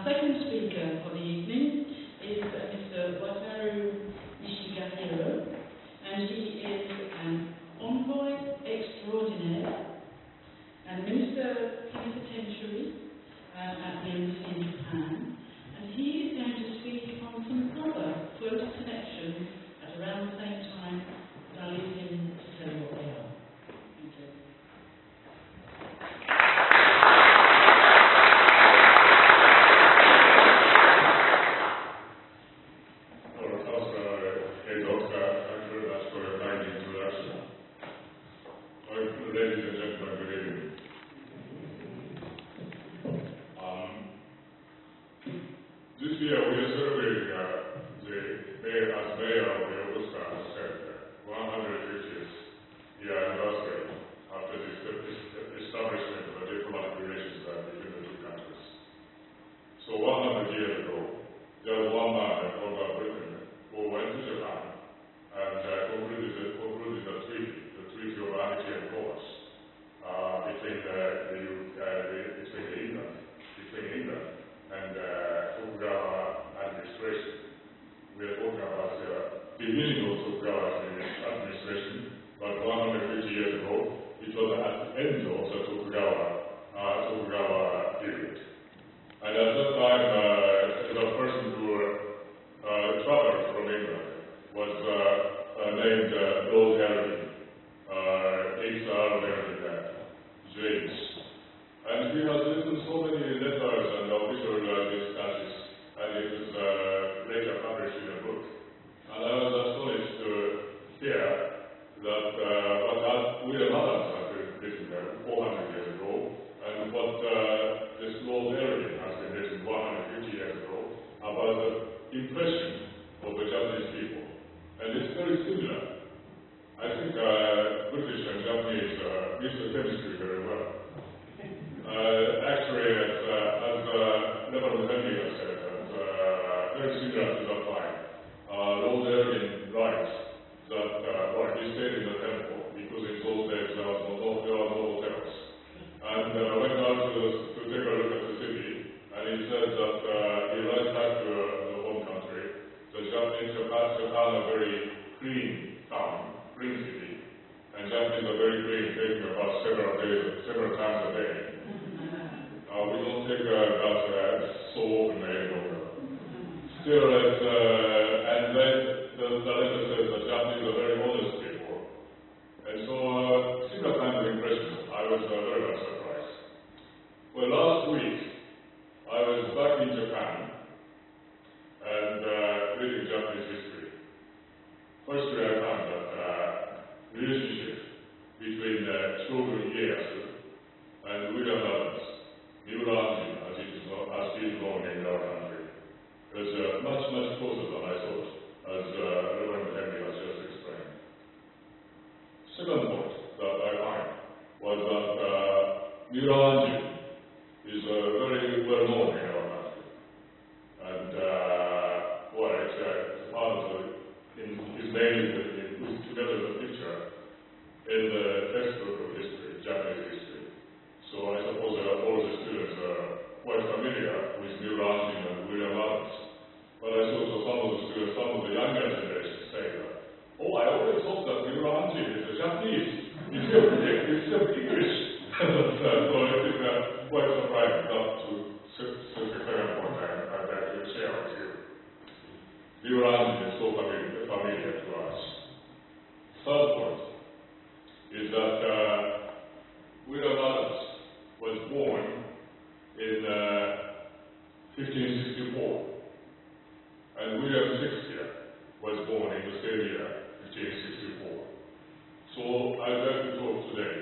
second speaker for the evening is Mr. Wataru Nishigahiro, and he is an envoy extraordinaire and minister plenipotentiary at the embassy in Japan, and he is going to speak on some other close connections at around the same time, and I'll leave him to tell you what they are. Thank you. Ladies and gentlemen, good evening. This year we are celebrating as Mayor of Yokosuka has said, 150th year anniversary after the establishment of the diplomatic relations between the two countries. So 100 years ago, there was one man that called Britain who went to Japan and concluded the treaty of amity and commerce between England and Tokugawa administration. We are talking about the beginning of Tokugawa administration, but 150 years ago, it was at the end of the Tokugawa period. And at that time, the person who traveled from England was named Lord Elgin. James. And he has written so many letters and official dispatches, and it was later published in a book. And I was astonished to hear that what William Adams had written 400 years ago, and what this Lord Elgin has been written 150 years ago about the impression of the Japanese people. And it's very similar. I think British and Japanese use the chemistry very well. Actually, as Reverend Henry has said, very similar to that time, Lord Elgin writes that he stayed in the temple because in those days there were no hotels. And went out to take a look at the city, and he said that he writes back to the home country. Japan a very clean town. Green city, and Japanese are very clean, taking about several times a day. We don't take that so often anymore. Still, and then the letter says that Japanese are very honest people. And so, similar kind of impression. I was very much surprised. Well, last week, I was back in Japan and reading Japanese history. Firstly, I found that relationship between Shogun Ieyasu and William Adams, Miura-Anjin, as he is known in our country, was much closer than I thought, as Reverend Henry has just explained. Second point that I find was that Miura-Anjin is very well known in our country, and it's part of his name is together the picture in the textbook of history, Japanese history. So I suppose that all the students are quite familiar with Miura-Anjin and William Adams. But I saw some of the students, some of the younger generation say that, oh, I always thought that Miura-Anjin is a Japanese. It's English. So it is quite surprising not to such a second point I'd like to share with you. Miura-Anjin is so familiar to us. Third point is that William Adams was born in 1564, and William Shakespeare was born in the same year, 1564. So I'd like to talk today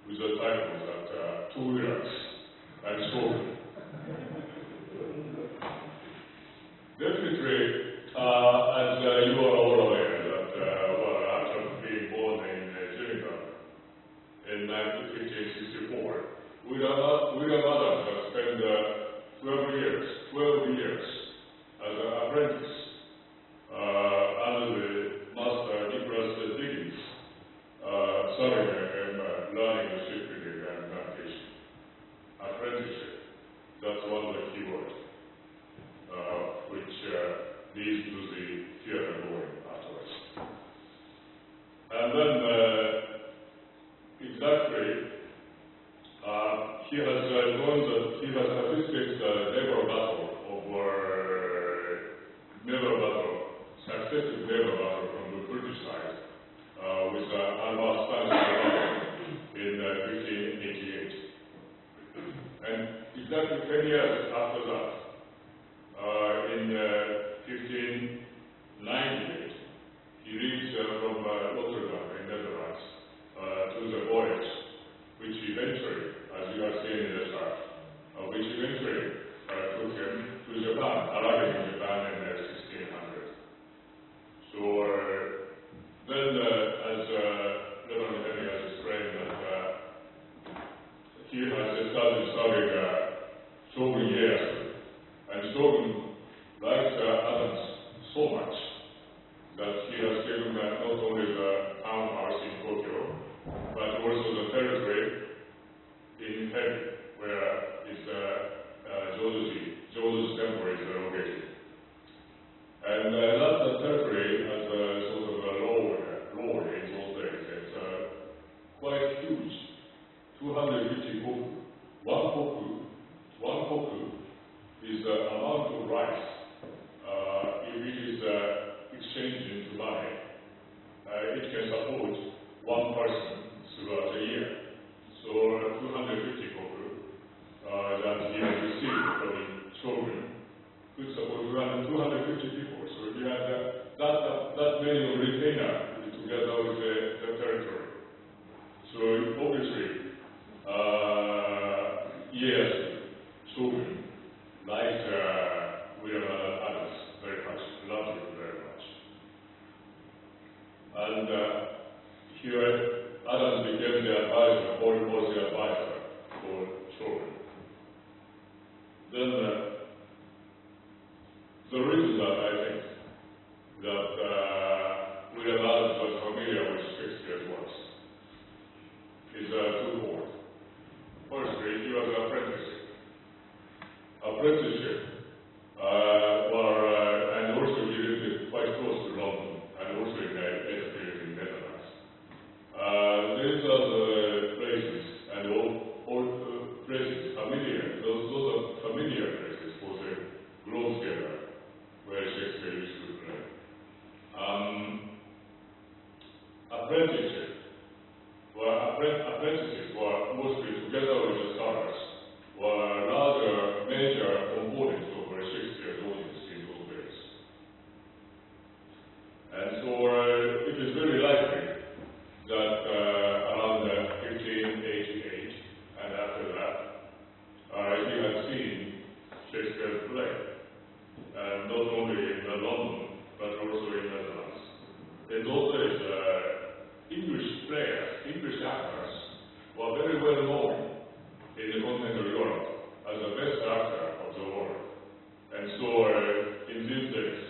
with the title that Two Williams and Shogun. Definitely, as you are all aware, leads to the theater going afterwards. And then, exactly, he has participated naval battle successive naval battle from the British side with Alma Spanish in 1588. And exactly 10 years after that, in 1598, he leaves from Rotterdam in Netherlands to the voyage, which eventually, as you have seen in the chart, which eventually took him to Japan, arriving in Japan in 1600. So then, as Reverend Henry has explained, that he has started studying Shogun Ieyasu, and Shogun likes Adams so much that he has given not only the townhouse in Tokyo, but also the territory in Hebi, where his Jodo's temple is located. And that territory has sort of a lore in those days. It's quite huge, 250 koku. One koku is the amount of rice. If it is exchanged into money, it can support one person throughout a year. So 250 koku that he has received from the Shogun could support 250 people. So if you had that many of retainer together with the territory. So obviously, yes, Shogun liked William Adams very much, loved him very much. And here, Adams became the advisor, foreign policy advisor for Shogun. Then the reason that I think that William Adams was familiar with Shakespeare's works is twofold. Firstly, he was an apprenticeship. And also he lived quite close to London, and also in Edinburgh in Netherlands. These are the places, and all places familiar. Those are familiar places for the Globe Theatre, where Shakespeare used to play. Apprentices were mostly together with the scholars, were rather major components of Shakespeare's audience in those days. And so it is very likely that around 1588 and after that, he had seen Shakespeare's play, and not only in London, but also in Netherlands. In those days, English players, English actors, were very well known in the continental Europe as the best actor of the world. And so in these days,